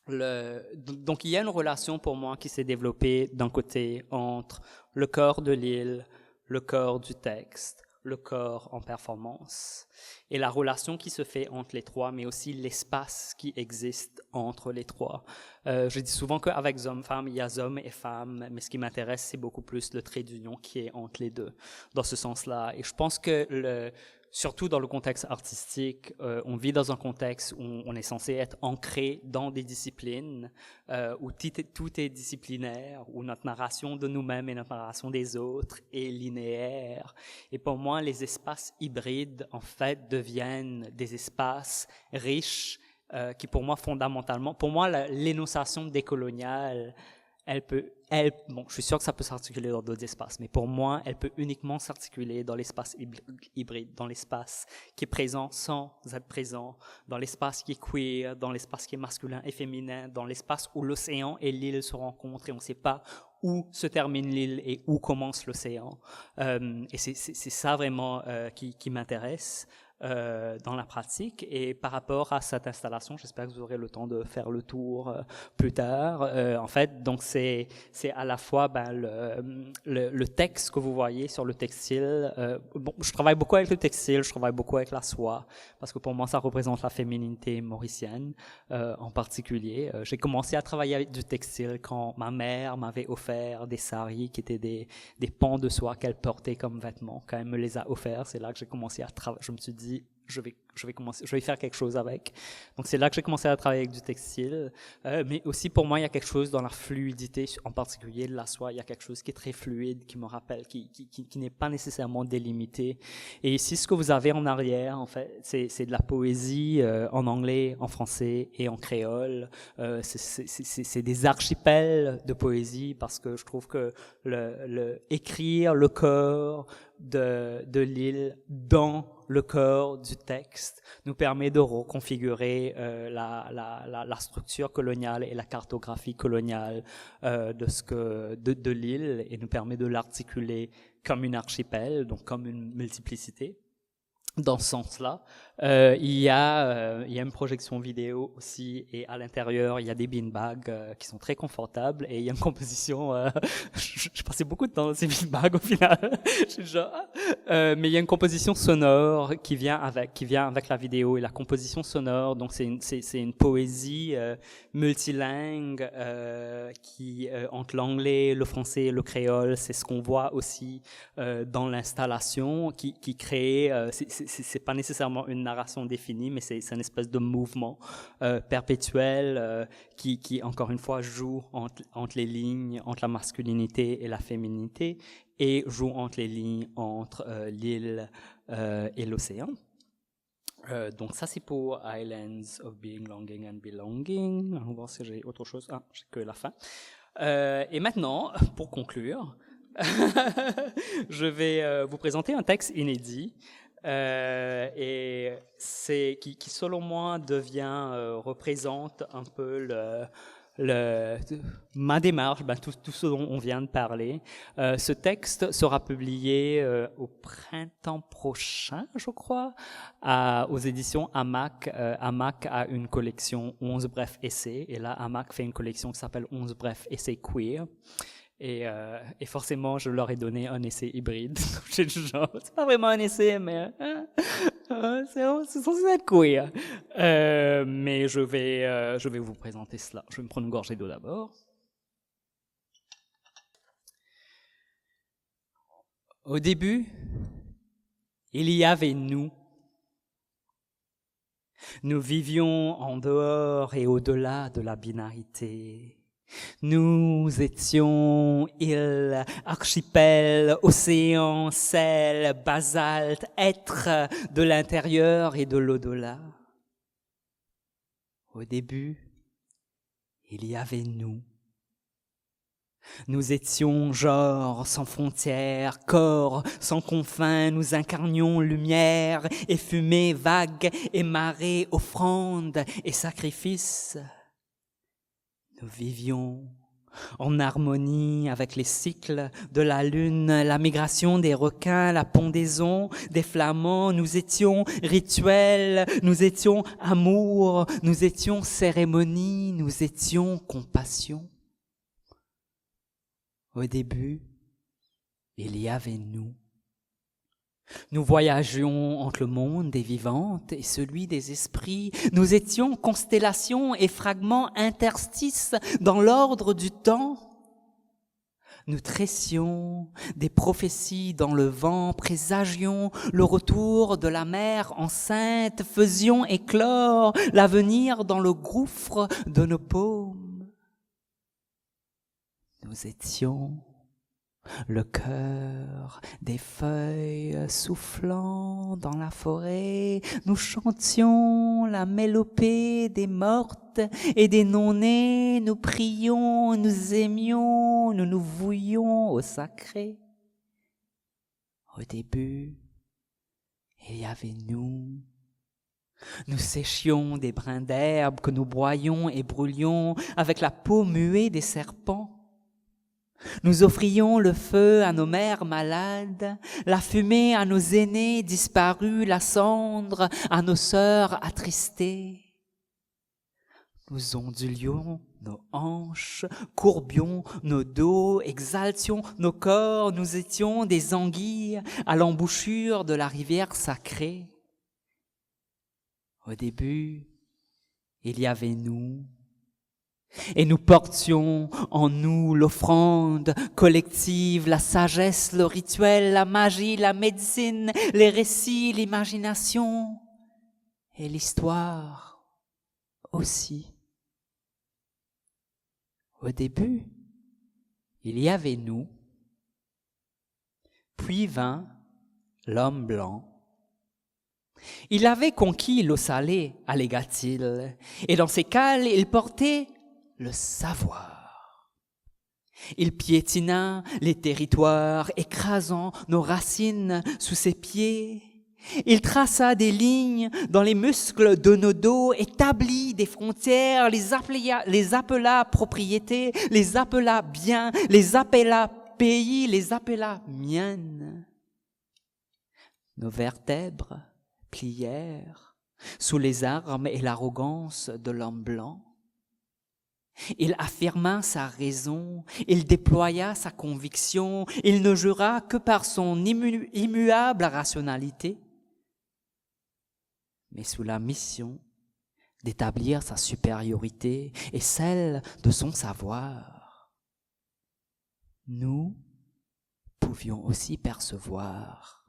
S1: Donc il y a une relation pour moi qui s'est développée d'un côté entre le corps de l'île, le corps du texte, le corps en performance, et la relation qui se fait entre les trois, mais aussi l'espace qui existe entre les trois. Je dis souvent qu'avec Zombie, il y a hommes et femmes, mais ce qui m'intéresse, c'est beaucoup plus le trait d'union qui est entre les deux, dans ce sens-là. Et je pense que surtout dans le contexte artistique, on vit dans un contexte où on est censé être ancré dans des disciplines, où tout est disciplinaire, où notre narration de nous-mêmes et notre narration des autres est linéaire. Et pour moi, les espaces hybrides, en fait, deviennent des espaces riches, qui pour moi, fondamentalement, l'énonciation décoloniale, je suis sûr que ça peut s'articuler dans d'autres espaces, mais pour moi, elle peut uniquement s'articuler dans l'espace hybride, dans l'espace qui est présent sans être présent, dans l'espace qui est queer, dans l'espace qui est masculin et féminin, dans l'espace où l'océan et l'île se rencontrent et on ne sait pas où se termine l'île et où commence l'océan. Et c'est ça vraiment qui m'intéresse. Dans la pratique. Et par rapport à cette installation, j'espère que vous aurez le temps de faire le tour plus tard. En fait, donc c'est à la fois le texte que vous voyez sur le textile. Je travaille beaucoup avec le textile, je travaille beaucoup avec la soie, parce que pour moi, ça représente la féminité mauricienne en particulier. J'ai commencé à travailler avec du textile quand ma mère m'avait offert des saris qui étaient des pans de soie qu'elle portait comme vêtements. Quand elle me les a offerts, c'est là que j'ai commencé à travailler. Je me suis dit, je vais faire quelque chose avec. Donc c'est là que j'ai commencé à travailler avec du textile. Mais aussi pour moi, il y a quelque chose dans la fluidité, en particulier de la soie. Il y a quelque chose qui est très fluide, qui me rappelle, qui n'est pas nécessairement délimité. Et ici, ce que vous avez en arrière, en fait, c'est de la poésie en anglais, en français et en créole. C'est des archipels de poésie parce que je trouve que écrire le corps de l'île dans le corps du texte nous permet de reconfigurer la structure coloniale et la cartographie coloniale de l'île et nous permet de l'articuler comme une archipel, donc comme une multiplicité. Dans ce sens-là, il y a une projection vidéo aussi, et à l'intérieur, il y a des beanbags qui sont très confortables, et il y a une composition. Je passais beaucoup de temps dans ces beanbags au final. Je suis genre, Mais il y a une composition sonore qui vient avec la vidéo. Et la composition sonore, donc c'est une poésie multilingue qui entre l'anglais, le français, le créole. C'est ce qu'on voit aussi dans l'installation qui crée. C'est pas nécessairement une narration définie, mais c'est une espèce de mouvement perpétuel qui encore une fois joue entre les lignes, entre la masculinité et la féminité, et joue entre les lignes entre l'île et l'océan. Donc ça c'est pour Islands of Being, Longing and Belonging. On va voir si j'ai autre chose. Ah, j'ai que la fin. Et maintenant, pour conclure, je vais vous présenter un texte inédit et c'est qui selon moi représente un peu ma démarche, tout ce dont on vient de parler. Ce texte sera publié au printemps prochain, je crois, aux éditions Hamac. Hamac a une collection 11 brefs essais, et là, Hamac fait une collection qui s'appelle 11 brefs essais queer. Et forcément, je leur ai donné un essai hybride. C'est pas vraiment un essai, mais c'est censé être queer. Mais je vais vous présenter cela. Je vais me prendre une gorgée d'eau d'abord. Au début, il y avait nous. Nous vivions en dehors et au-delà de la binarité. Nous étions îles, archipels, océans, sel, basalte, êtres de l'intérieur et de l'au-delà. Au début, il y avait nous. Nous étions genre sans frontières, corps sans confins, nous incarnions lumière et fumée, vague et marée, offrande et sacrifice. Nous vivions en harmonie avec les cycles de la lune, la migration des requins, la pendaison des flamants. Nous étions rituels, nous étions amour, nous étions cérémonie, nous étions compassion. Au début, il y avait nous. Nous voyagions entre le monde des vivantes et celui des esprits. Nous étions constellations et fragments interstices dans l'ordre du temps. Nous tressions des prophéties dans le vent, présagions le retour de la mère enceinte, faisions éclore l'avenir dans le gouffre de nos paumes. Nous étions le cœur des feuilles soufflant dans la forêt, nous chantions la mélopée des mortes et des non-nés, nous prions, nous aimions, nous nous vouions au sacré. Au début, il y avait nous. Nous séchions des brins d'herbe que nous broyions et brûlions avec la peau muée des serpents. Nous offrions le feu à nos mères malades, la fumée à nos aînés disparus, la cendre à nos sœurs attristées. Nous ondulions nos hanches, courbions nos dos, exaltions nos corps, nous étions des anguilles à l'embouchure de la rivière sacrée. Au début, il y avait nous. Et nous portions en nous l'offrande collective, la sagesse, le rituel, la magie, la médecine, les récits, l'imagination et l'histoire aussi. Au début, il y avait nous, puis vint l'homme blanc. Il avait conquis l'eau salée, allégua-t-il, et dans ses cales, il portait le savoir. Il piétina les territoires, écrasant nos racines sous ses pieds. Il traça des lignes dans les muscles de nos dos, établit des frontières, les appela propriétés, les appela biens, les appela pays, les appela miennes. Nos vertèbres plièrent sous les armes et l'arrogance de l'homme blanc. Il affirma sa raison, il déploya sa conviction, il ne jura que par son immuable rationalité, mais sous la mission d'établir sa supériorité et celle de son savoir. Nous pouvions aussi percevoir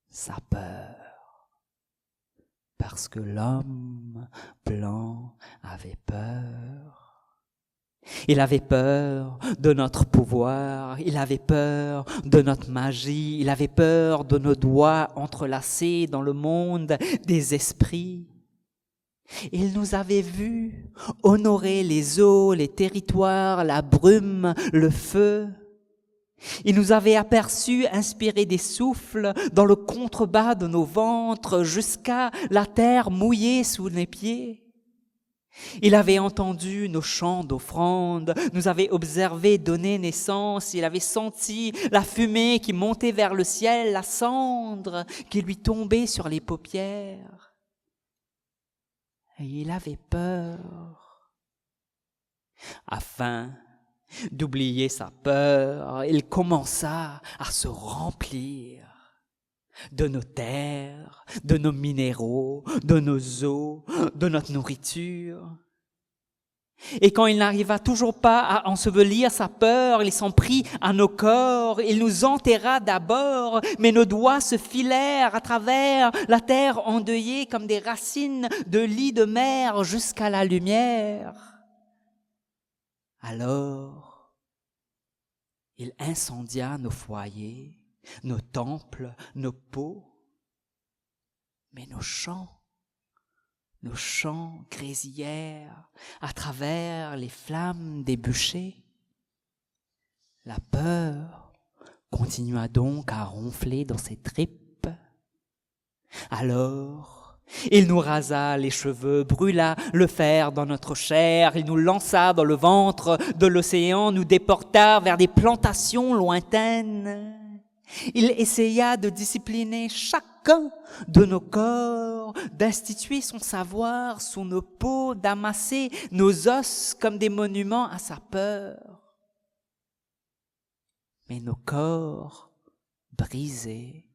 S1: sa peur, parce que l'homme blanc avait peur. Il avait peur de notre pouvoir, il avait peur de notre magie, il avait peur de nos doigts entrelacés dans le monde des esprits. Il nous avait vus honorer les eaux, les territoires, la brume, le feu. Il nous avait aperçus inspirer des souffles dans le contrebas de nos ventres jusqu'à la terre mouillée sous les pieds. Il avait entendu nos chants d'offrande, nous avait observé donner naissance, il avait senti la fumée qui montait vers le ciel, la cendre qui lui tombait sur les paupières. Et il avait peur. Afin d'oublier sa peur, il commença à se remplir de nos terres, de nos minéraux, de nos eaux, de notre nourriture. Et quand il n'arriva toujours pas à ensevelir sa peur, il s'en prit à nos corps, il nous enterra d'abord, mais nos doigts se filèrent à travers la terre endeuillée comme des racines de lit de mer jusqu'à la lumière. Alors, il incendia nos foyers, nos temples, nos pots, mais nos champs grésillèrent à travers les flammes des bûchers. La peur continua donc à ronfler dans ses tripes. Alors, il nous rasa les cheveux, brûla le fer dans notre chair, il nous lança dans le ventre de l'océan, nous déporta vers des plantations lointaines. Il essaya de discipliner chacun de nos corps, d'instituer son savoir sous nos peaux, d'amasser nos os comme des monuments à sa peur. Mais nos corps brisés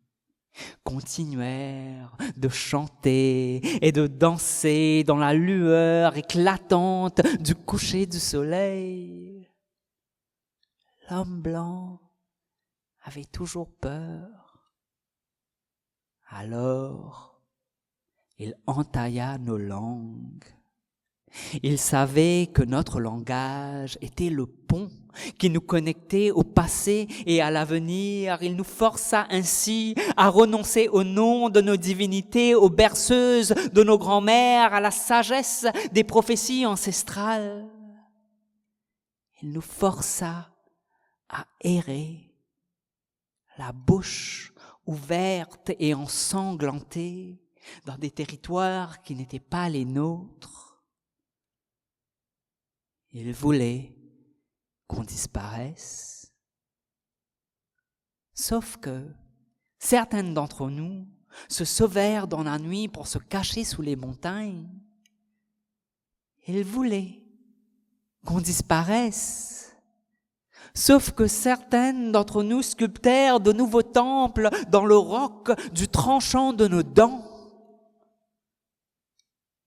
S1: continuèrent de chanter et de danser dans la lueur éclatante du coucher du soleil. L'homme blanc avait toujours peur. Alors, il entailla nos langues. Il savait que notre langage était le pont qui nous connectait au passé et à l'avenir. Il nous força ainsi à renoncer au nom de nos divinités, aux berceuses de nos grands-mères, à la sagesse des prophéties ancestrales. Il nous força à errer, la bouche ouverte et ensanglantée dans des territoires qui n'étaient pas les nôtres. Il voulait qu'on disparaisse. Sauf que certaines d'entre nous se sauvèrent dans la nuit pour se cacher sous les montagnes. Il voulait qu'on disparaisse. Sauf que certaines d'entre nous sculptèrent de nouveaux temples dans le roc du tranchant de nos dents.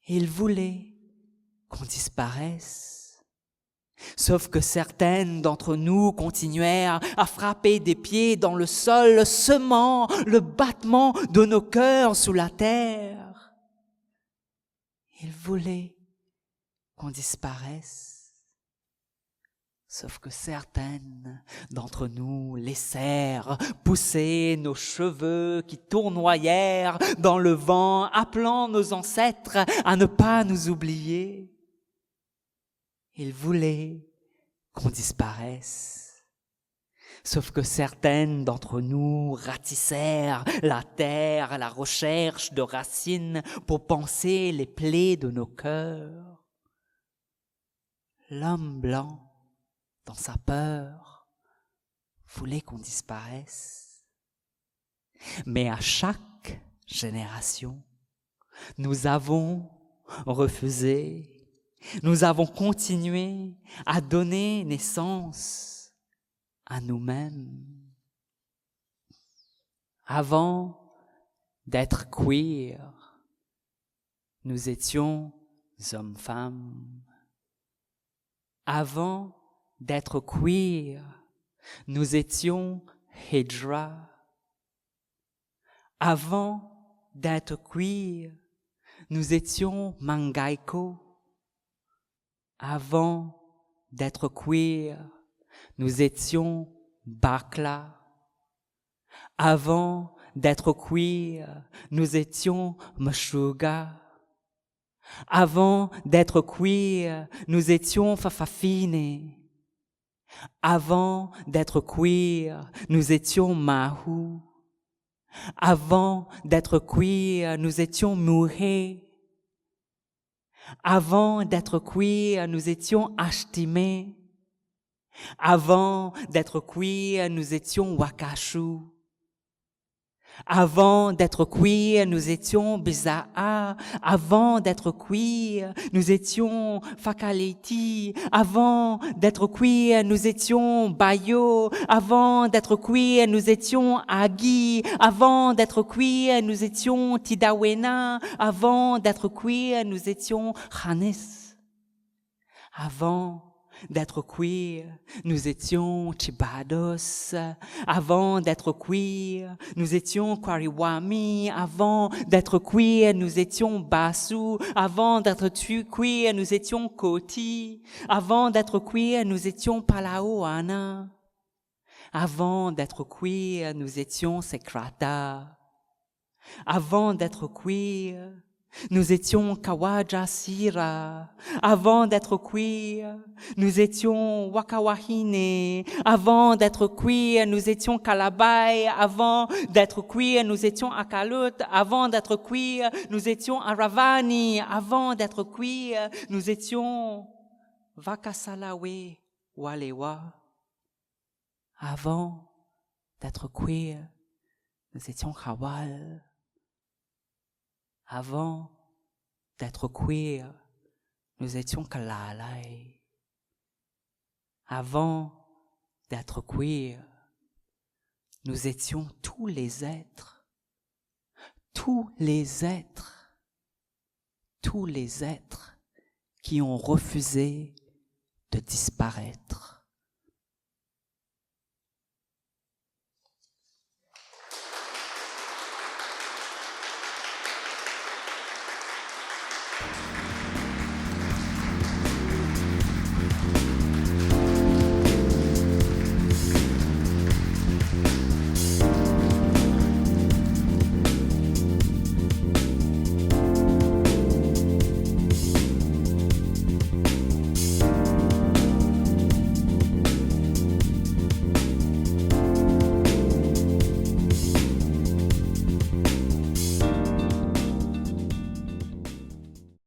S1: Il voulait qu'on disparaisse. Sauf que certaines d'entre nous continuèrent à frapper des pieds dans le sol, semant le battement de nos cœurs sous la terre. Il voulait qu'on disparaisse. Sauf que certaines d'entre nous laissèrent pousser nos cheveux qui tournoyèrent dans le vent, appelant nos ancêtres à ne pas nous oublier. Ils voulaient qu'on disparaisse. Sauf que certaines d'entre nous ratissèrent la terre à la recherche de racines pour panser les plaies de nos cœurs. L'homme blanc, dans sa peur, voulait qu'on disparaisse. Mais à chaque génération, nous avons refusé Nous avons continué à donner naissance à nous-mêmes. Avant d'être queer, nous étions hommes-femmes. Avant d'être queer, nous étions hijra. Avant d'être queer, nous étions mangaiko. Avant d'être queer, nous étions bakla. Avant d'être queer, nous étions meshuga. Avant d'être queer, nous étions fafafine. Avant d'être queer, nous étions mahu. Avant d'être queer, nous étions muhe. Avant d'être queer, nous étions ashtimé. Avant d'être queer, nous étions wakashu. Avant d'être queer, nous étions biza'a. Avant d'être queer, nous étions fakaleti. Avant d'être queer, nous étions bayo. Avant d'être queer, nous étions agi. Avant d'être queer, nous étions tidawena. Avant d'être queer, nous étions khanes. Avant d'être queer, nous étions chibados. Avant d'être queer, nous étions kwariwami. Avant d'être queer, nous étions basu. Avant d'être queer, nous étions koti. Avant d'être queer, nous étions palaoana. Avant d'être queer, nous étions sekrata. Avant d'être queer, nous étions kawajasira. Avant d'être queer, nous étions wakawahine. Avant d'être queer, nous étions kalabai. Avant d'être queer, nous étions akalut. Avant d'être queer, nous étions aravani. Avant d'être queer, nous étions vakasalawe walewa. Avant d'être queer, nous étions khawal. Avant d'être queer, nous étions kalalai. Avant d'être queer, nous étions tous les êtres. Tous les êtres. Tous les êtres qui ont refusé de disparaître.